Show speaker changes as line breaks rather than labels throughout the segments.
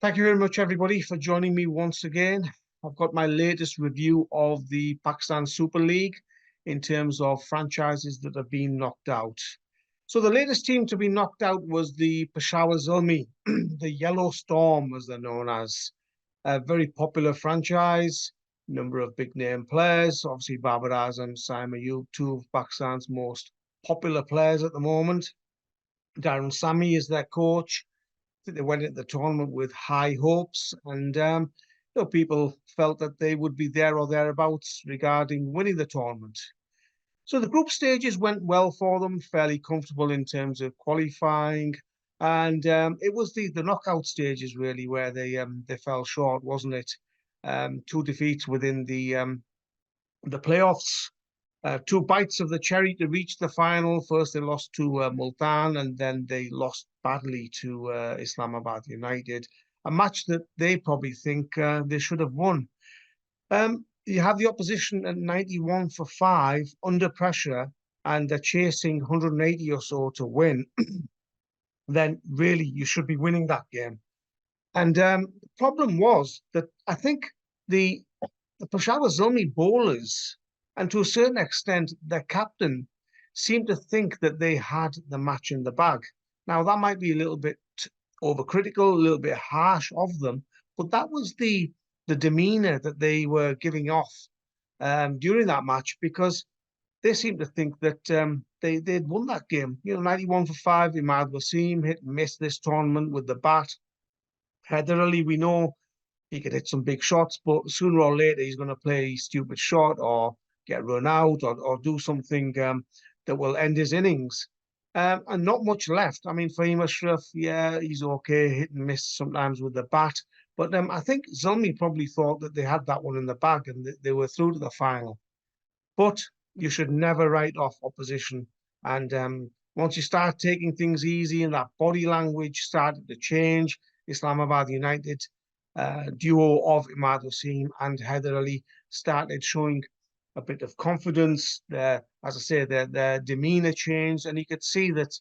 Thank you very much, everybody, for joining me once again. I've got my latest review of the Pakistan Super League in terms of franchises that have been knocked out. So the latest team to be knocked out was the Peshawar Zalmi, the Yellow Storm, as they're known as. A very popular franchise, number of big-name players. Obviously, Babar Azam I, two of Pakistan's most popular players at the moment. Sammy is their coach. They went into the tournament with high hopes, and people felt that they would be there or thereabouts regarding winning the tournament. So the group stages went well for them, fairly comfortable in terms of qualifying, and it was the knockout stages really where they fell short, wasn't it? Two defeats within the playoffs. Two bites of the cherry to reach the final. First, they lost to Multan, and then they lost badly to Islamabad United, a match that they probably think they should have won. You have the opposition at 91 for 5 under pressure, and they're chasing 180 or so to win. Then really you should be winning that game. And the problem was that I think the Peshawar Zalmi bowlers, and to a certain extent, their captain, seemed to think that they had the match in the bag. Now, that might be a little bit overcritical, a little bit harsh of them, but that was the demeanour that they were giving off during that match, because they seemed to think that they'd won that game. 91 for 5, Imad Wasim hit and miss this tournament with the bat. Heather Ali, we know he could hit some big shots, but sooner or later he's going to play a stupid shot or get run out or do something that will end his innings. And not much left. I mean, Fahim Ashraf, yeah, he's okay, hit and miss sometimes with the bat. But I think Zalmi probably thought that they had that one in the bag and they were through to the final. But you should never write off opposition. And once you start taking things easy and that body language started to change, Islamabad United duo of Imad Wasim and Heather Ali started showing a bit of confidence. As I say, their demeanour changed, and you could see that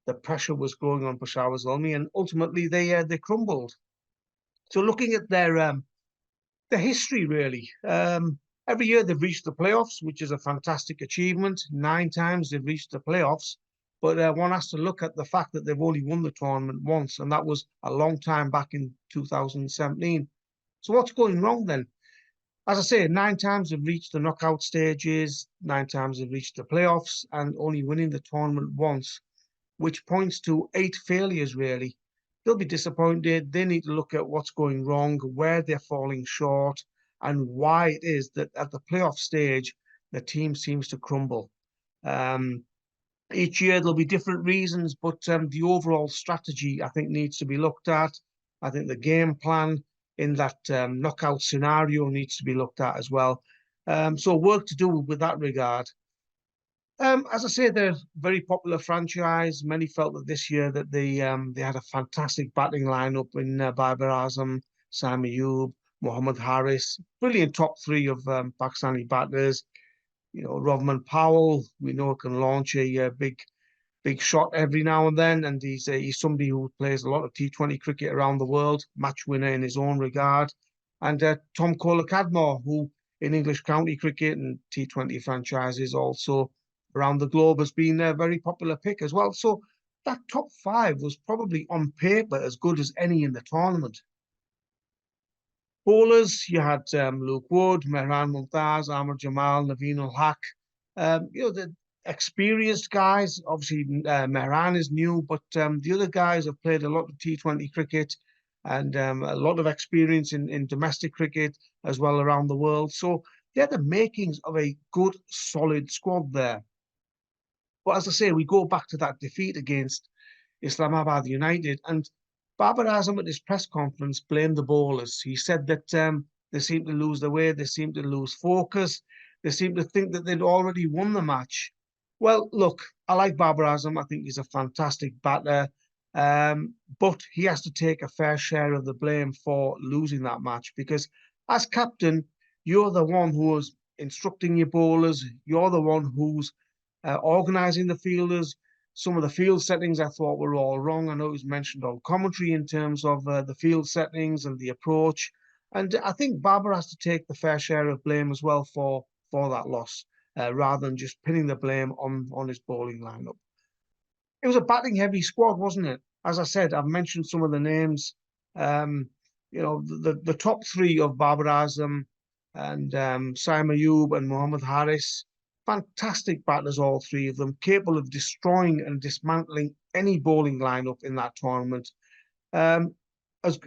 the pressure was growing on Peshawar Zalmi, and ultimately they crumbled. So looking at their history, really, every year they've reached the playoffs, which is a fantastic achievement. 9 times they've reached the playoffs. But one has to look at the fact that they've only won the tournament once, and that was a long time back in 2017. So what's going wrong then? As I say, 9 times they've reached the knockout stages, 9 times they've reached the playoffs, and only winning the tournament once, which points to 8 failures, really. They'll be disappointed. They need to look at what's going wrong, where they're falling short, and why it is that at the playoff stage, the team seems to crumble. Each year there'll be different reasons, but the overall strategy, I think, needs to be looked at. I think the game plan in that knockout scenario needs to be looked at as well. So work to do with that regard. As I say, they're a very popular franchise. Many felt that this year that they had a fantastic batting lineup in Babar Azam, Sammy, Mohammad Harris, brilliant top 3 of Pakistani batters. Rovman Powell, we know can launch a big shot every now and then, and he's somebody who plays a lot of T20 cricket around the world, match winner in his own regard. And Tom Kohler-Cadmore, who in English county cricket and T20 franchises also around the globe has been a very popular pick as well. So that top 5 was probably on paper as good as any in the tournament. Bowlers, you had Luke Wood, Mehran Mumtaz, Amar Jamal, Naveen ul-Haq. The experienced guys, obviously Mehran is new, but the other guys have played a lot of T20 cricket and a lot of experience in domestic cricket as well around the world. So they're the makings of a good, solid squad there. But as I say, we go back to that defeat against Islamabad United, and Babar Azam at his press conference blamed the bowlers. He said that they seemed to lose their way, they seemed to lose focus, they seemed to think that they'd already won the match. Well, look, I like Babar Azam. I think he's a fantastic batter, but he has to take a fair share of the blame for losing that match, because as captain, you're the one who is instructing your bowlers, you're the one who's organising the fielders, Some of the field settings I thought were all wrong. I know it was mentioned on commentary in terms of the field settings and the approach. And I think Babar has to take the fair share of blame as well for that loss, rather than just pinning the blame on his bowling lineup. It was a batting heavy squad, wasn't it? As I said, I've mentioned some of the names. Um, the top three of Babar Azam and Simon Ayub and Mohammad Harris, fantastic batters, all three of them, capable of destroying and dismantling any bowling lineup in that tournament. Um, as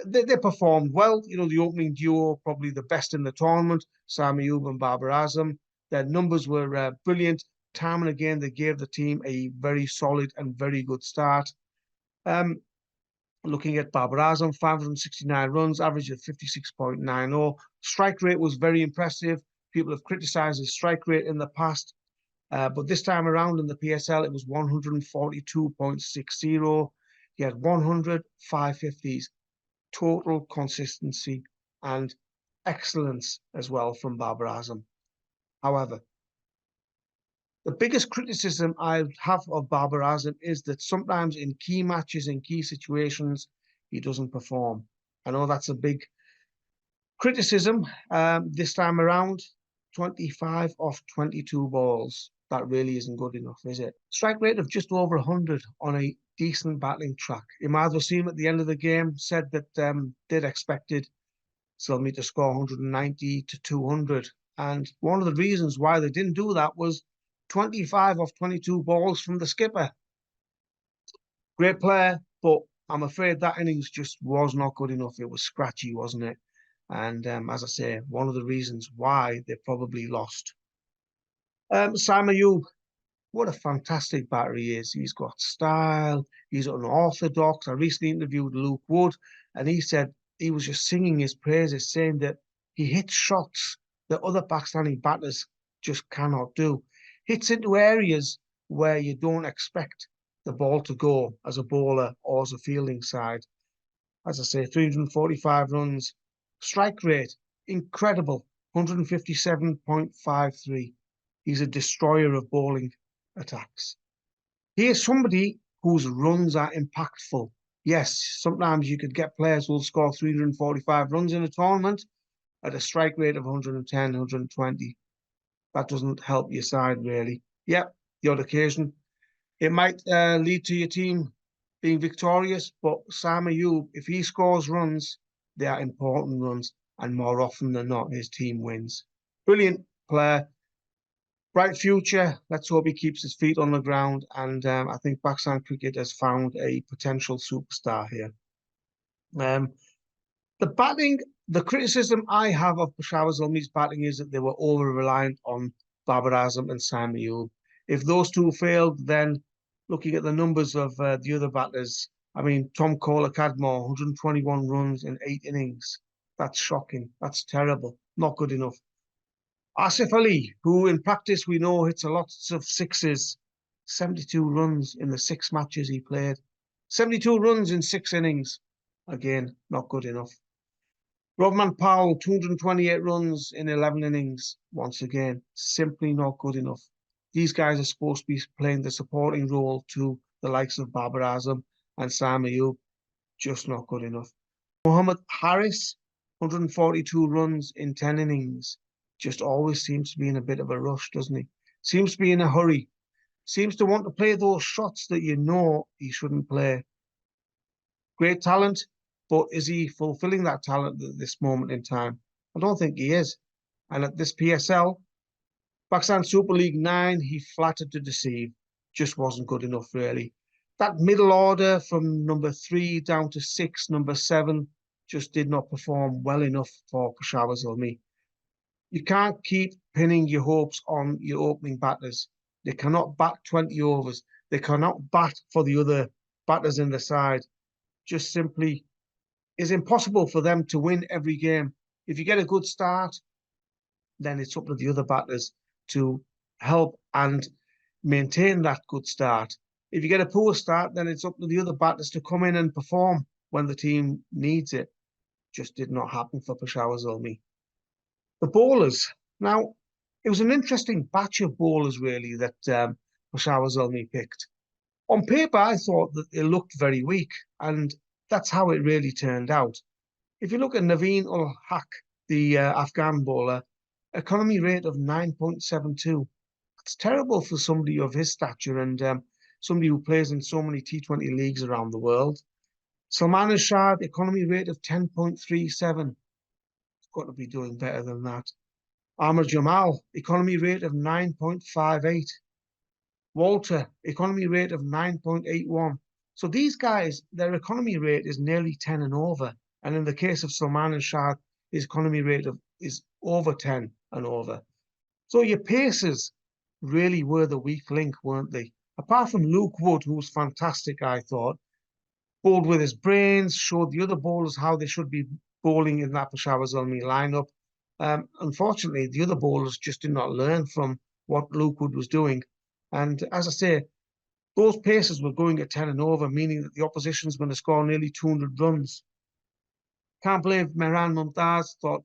they performed well, the opening duo probably the best in the tournament, Sammy Ayub and Babar Azam. Their numbers were brilliant. Time and again, they gave the team a very solid and very good start. Looking at Babar Azam, 569 runs, average of 56.90. Strike rate was very impressive. People have criticised his strike rate in the past, but this time around in the PSL, it was 142.60. He had 100, 550s, total consistency and excellence as well from Babar Azam. However, the biggest criticism I have of Babar Azam is that sometimes in key matches, in key situations, he doesn't perform. I know that's a big criticism. This time around, 25 off 22 balls. That really isn't good enough, is it? Strike rate of just over 100 on a decent battling track. Imad Wasim at the end of the game said that they'd expected Zalmi to score 190 to 200. And one of the reasons why they didn't do that was 25 off 22 balls from the skipper. Great player, but I'm afraid that innings just was not good enough. It was scratchy, wasn't it? And as I say, one of the reasons why they probably lost. Simon Ayub, what a fantastic batter he is. He's got style. He's unorthodox. I recently interviewed Luke Wood, and he said he was just singing his praises, saying that he hits shots that other Pakistani batters just cannot do. Hits into areas where you don't expect the ball to go as a bowler or as a fielding side. As I say, 345 runs. Strike rate, incredible, 157.53. He's a destroyer of bowling attacks. He is somebody whose runs are impactful. Yes, sometimes you could get players who will score 345 runs in a tournament at a strike rate of 110, 120. That doesn't help your side, really. Yep, the odd occasion. It might lead to your team being victorious, but Sam Ayub, if he scores runs, they are important runs, and more often than not, his team wins. Brilliant player. Bright future. Let's hope he keeps his feet on the ground. And I think Pakistan cricket has found a potential superstar here. The batting, the criticism I have of Peshawar Zalmi's batting is that they were over-reliant on Babar Azam and Sammy Ayub. If those two failed, then looking at the numbers of the other batters, I mean, Tom Kohler-Cadmore, 121 runs in 8 innings. That's shocking. That's terrible. Not good enough. Asif Ali, who in practice we know hits a lot of sixes, 72 runs in the 6 matches he played. 72 runs in 6 innings. Again, not good enough. Rovman Powell, 228 runs in 11 innings. Once again, simply not good enough. These guys are supposed to be playing the supporting role to the likes of Babar Azam and Sam Ayub. Just not good enough. Mohammad Harris, 142 runs in 10 innings. Just always seems to be in a bit of a rush, doesn't he? Seems to be in a hurry. Seems to want to play those shots that you know he shouldn't play. Great talent, but is he fulfilling that talent at this moment in time? I don't think he is. And at this PSL, Pakistan Super League 9, he flattered to deceive. Just wasn't good enough, really. That middle order from number 3 down to 6, number 7, just did not perform well enough for Peshawar Zalmi. You can't keep pinning your hopes on your opening batters. They cannot bat 20 overs. They cannot bat for the other batters in the side. Just simply is impossible for them to win every game. If you get a good start, then it's up to the other batters to help and maintain that good start. If you get a poor start, then it's up to the other batters to come in and perform when the team needs it. Just did not happen for Peshawar Zalmi. The bowlers. Now, it was an interesting batch of bowlers, really, that Peshawar Zalmi picked. On paper, I thought that it looked very weak, and that's how it really turned out. If you look at Naveen ul Haq, the Afghan bowler, economy rate of 9.72. It's terrible for somebody of his stature and somebody who plays in so many T20 leagues around the world. Salman Ashad, economy rate of 10.37. It's got to be doing better than that. Amar Jamal, economy rate of 9.58. Walter, economy rate of 9.81. So these guys, their economy rate is nearly 10 and over. And in the case of Salman Ashad, his economy rate is over 10 and over. So your paces really were the weak link, weren't they? Apart from Luke Wood, who was fantastic, I thought, bowled with his brains, showed the other bowlers how they should be bowling in that Peshawar Zalmi lineup. Unfortunately, the other bowlers just did not learn from what Luke Wood was doing. And as I say, those paces were going at 10 and over, meaning that the opposition is going to score nearly 200 runs. Can't blame Mehran Mumtaz. Thought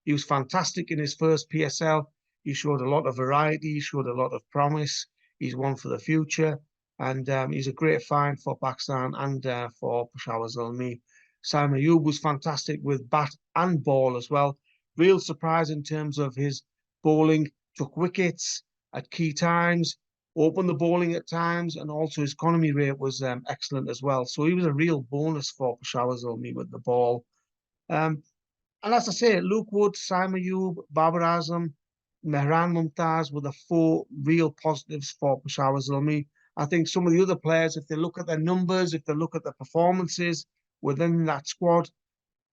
he was fantastic in his first PSL. He showed a lot of variety, he showed a lot of promise. He's one for the future. And he's a great find for Pakistan and for Peshawar Zalmi. Saim Ayub was fantastic with bat and ball as well. Real surprise in terms of his bowling. Took wickets at key times, opened the bowling at times, and also his economy rate was excellent as well. So he was a real bonus for Peshawar Zalmi with the ball. And as I say, Luke Wood, Saim Ayub, Babar Azam, Mehran Mumtaz were the four real positives for Peshawar Zalmi. I think some of the other players, if they look at their numbers, if they look at their performances within that squad,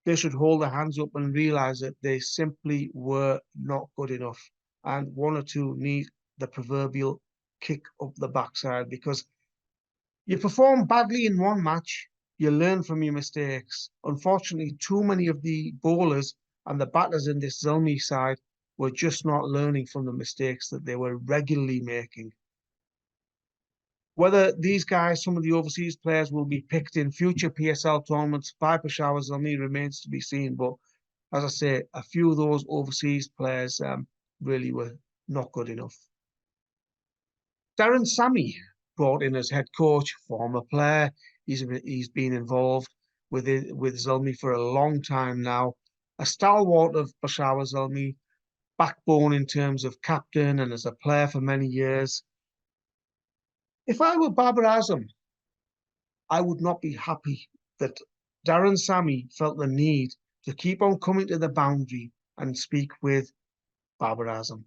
they should hold their hands up and realise that they simply were not good enough. And one or two need the proverbial kick up the backside, because you perform badly in one match, you learn from your mistakes. Unfortunately, too many of the bowlers and the batters in this Zalmi side were just not learning from the mistakes that they were regularly making. Whether these guys, some of the overseas players, will be picked in future PSL tournaments by Peshawar Zalmi remains to be seen. But as I say, a few of those overseas players really were not good enough. Darren Sammy, brought in as head coach, former player. He's been involved with Zalmi for a long time now. A stalwart of Peshawar Zalmi, backbone in terms of captain and as a player for many years. If I were Babar Azam, I would not be happy that Darren Sammy felt the need to keep on coming to the boundary and speak with Babar Azam.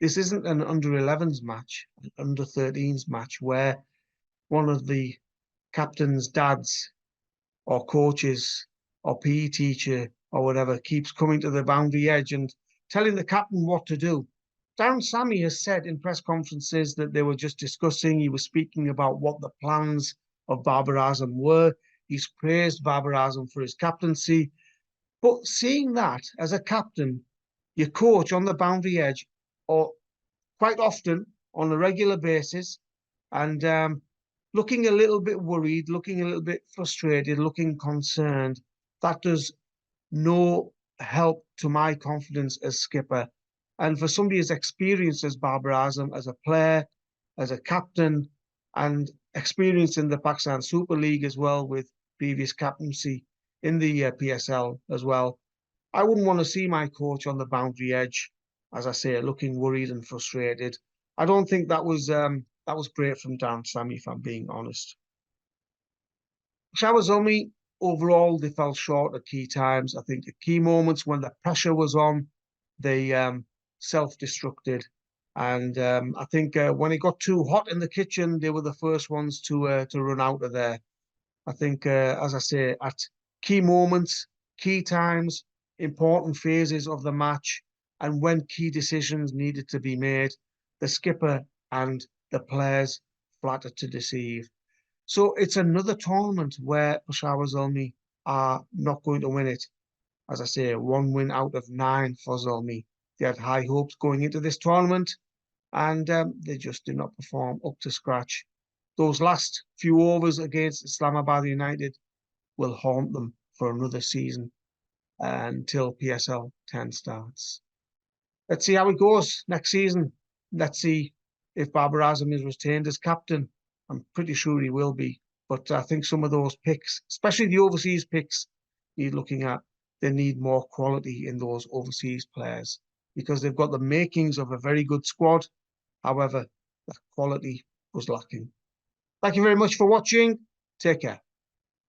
This isn't an under-11s match, an under-13s match where one of the captain's dads or coaches or PE teacher or whatever keeps coming to the boundary edge and telling the captain what to do. Darren Sammy has said in press conferences that they were just discussing, he was speaking about what the plans of Babar Azam were. He's praised Babar Azam for his captaincy. But seeing that as a captain, your coach on the boundary edge, or quite often on a regular basis, and looking a little bit worried, looking a little bit frustrated, looking concerned, that does no help to my confidence as skipper. And for somebody as experienced as Babar Azam, as a player, as a captain, and experienced in the Pakistan Super League as well with previous captaincy in the PSL as well, I wouldn't want to see my coach on the boundary edge, as I say, looking worried and frustrated. I don't think that was great from Darren Sammy, if I'm being honest. Peshawar Zalmi, overall, they fell short at key times. I think at key moments when the pressure was on, they self-destructed. And I think when it got too hot in the kitchen, they were the first ones to run out of there. I think, as I say, at key moments, key times, important phases of the match, and when key decisions needed to be made, the skipper and the players flattered to deceive. So it's another tournament where Peshawar Zalmi are not going to win it. As I say, 1 win out of 9 for Zalmi. They had high hopes going into this tournament, and they just did not perform up to scratch. Those last few overs against Islamabad United will haunt them for another season until PSL 10 starts. Let's see how it goes next season. Let's see if Babar Azam is retained as captain. I'm pretty sure he will be. But I think some of those picks, especially the overseas picks you're looking at, they need more quality in those overseas players because they've got the makings of a very good squad. However, the quality was lacking. Thank you very much for watching. Take care.